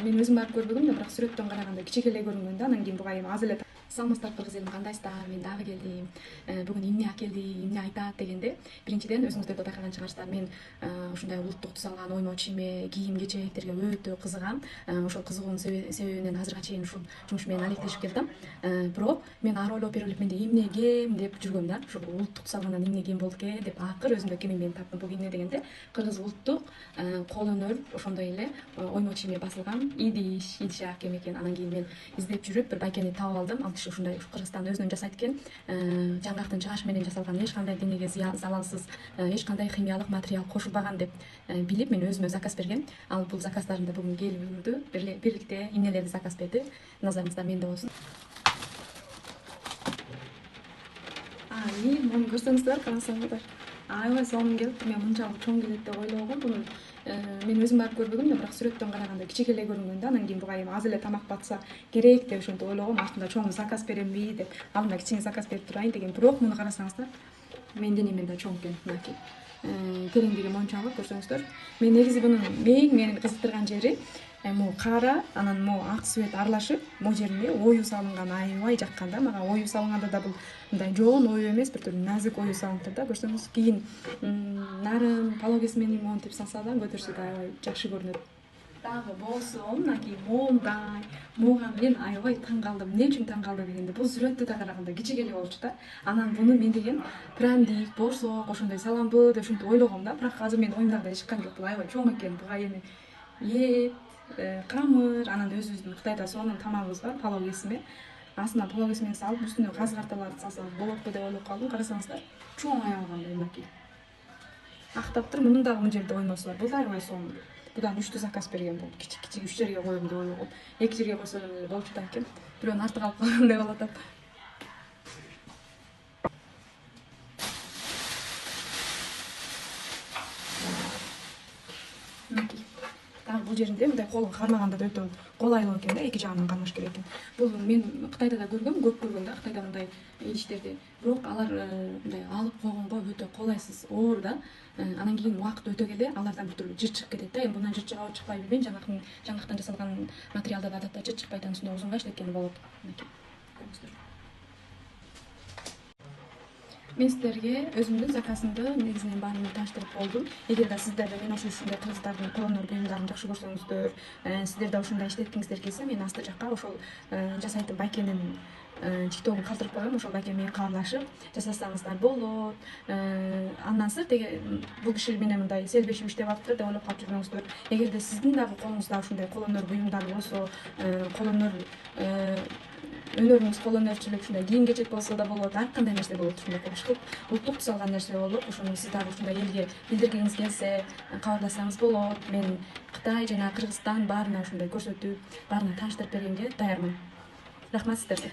мен өзім барып көрбөгөм да, бірақ сүрөттөн караганда кичик эле көрүнгөн да. Анан кийин буга эми аз эле саламатсыздар кыргыз элим, кандайсыздар? Мен дагы келдим. Бүгүн эмне акелди, эмне айтат дегенде, биринчиден өзүңүздөр да байкаган чыгарсыздар. Мен ушундай улуттук туз алган оймо чийме, кийим кечектерге өтө кызыгам. Ошол кызыгуунун себебинен азырга чейин ушул жумуш менен алектешип келдим. Бирок мен ары ойлоп берип менде эмне кийем деп жүргөм да. Ушул улуттук туз алгандан эмне кийим болду экен деп акыр өзүмдө кимиңден таптым. Бул эмне дегенде кыргыз улуттук кол өнөр, ошондой эле оймо чийме басылган идиш акем экен. Анан кийин мен издеп жүрүп бир байкени таап алдым. Ал киши ушундай Кыргызстанда өзүнөн жасайт экен. Жаңгактын жааш менен жасалган, эч кандай денеге залалсыз, эч кандай химиялык материал кошулбаган деп билип мен өзүмө заказ берген. Ал бул заказдарым да бүгүн келип үлгүрдү. Бирликте эмнелерди заказ берди. Назарыңызда менде болсун. Муну көрсөңүздөр, карасаңыздар. Аябай сонун келип, мен мынчалык чоң келет деп ойлогом. Буну мен өзүм барып көрбөгөм да, бирок сүрөттөн караганда кичик эле көрүнгөн да. Анан кийин буга эми аз эле тамак батса керек деп ошентип ойлогом. Артында чоң заказ беремби деп, алдында кичине заказ берип турайын деген. Бирок муну карасаңыздар, менден эмен да чоң экен. Мынакей тереңдиги мончалык көрсөңүздөр. Мен негизи бунун мени кызыктырган жери могу кара, анан могу ак цвет аралашып, могу жерине ою салынган, аябай жаккан да. Мага ою салынганда да бул мындай жоон ою эмес, бир түрлүү назик ою салыныптыр да. Көрсөңүз, кийин нарын палау кесмени монтип салса да көтөрсө да аябай жакшы көрүнөт. Дагы болсо мынакей моундай, буга мен аябай таң калдым. Эмне үчүн таң калдым дегенде, бул сүрөттө да караганда кичик эле болчу да. Анан буну мен деген прандик, борсок ошондой саламбы деп ушинтип ойлогом да. Бирок азыр менин оюмдагыдай чыккан жок. Бул аябай чоң экен. Буга эми эт, камыр, анан өзүбүздүн Кытайда сонун тамагыбыз бар, палау кесими. Астына палау кесимени салып, үстүнө каз карталарды салсаңыз болотпу деп ойлоп калдым. Карасаңыздар, чоң аябагандай мынакей. Актаптыр, мунун дагы мына жерде оймосу бар. Бул да аябай сонун. Будан 3 заказ берген болду. Кичик 3 жерге коем деп ойлогом. 2 жерге койсо эле болчу да экен. Бирөөнүн арты калып калгандай болуп атат. Дагы бул жеринде мындай колун кармаганда да өтө колайлуу экен да, эки жагынан кармаш керек экен. Бул мен Кытайда да көргөм, көп көргөм да, Кытайда мындай идиштерди. Бирок алар мындай алып койгонго өтө колайсыз, оор да. Анан кийин убакыт өтө келе алардан бир түрлүү жыр чыгып кетет да. Эми бундан жыр чыгабы чыкпайбы билбейм. Жаңгактан жасалган материалдар адатта жыр чыкпайт, анын үстүндө узунга иштеткени болот. Мен сиздерге өзүмдүн заказымды негизинен баарын тааныштырып болдум. Эгер да сиздер да мен ушундай кыргыздардын кол өнөр буюмдарын жакшы көрсөңүздөр, сиздер да ушундай иштеткиңиздер келсе, мен асты жакка ошол жасайтын байкенин тиктогун калтырып коем. Ошол байке менен кабарлашып жасасаңыздар болот. Андан сырт бул киши менен мындай селбешип иштеп атыптыр деп ойлоп калып жүрбөңүздөр. Эгерде сиздин дагы колуңузда ушундай кол өнөр буюмдары болсо, кол өнөр өнөрүңүз кол өнөрчүлүк, ушундай кийим кечек болсо да болот, ар кандай нерсе болот. Ушундай кошкуп улуттук туз алган нерсе болот. Ошону сиз дагы ушундай элге билдиргиңиз келсе, кабарласаңыз болот. Мен Кытай жана Кыргызстан баарына ушундай көрсөтүп, баарына тааныштырып бергенге даярмын. Рахмат сиздерге.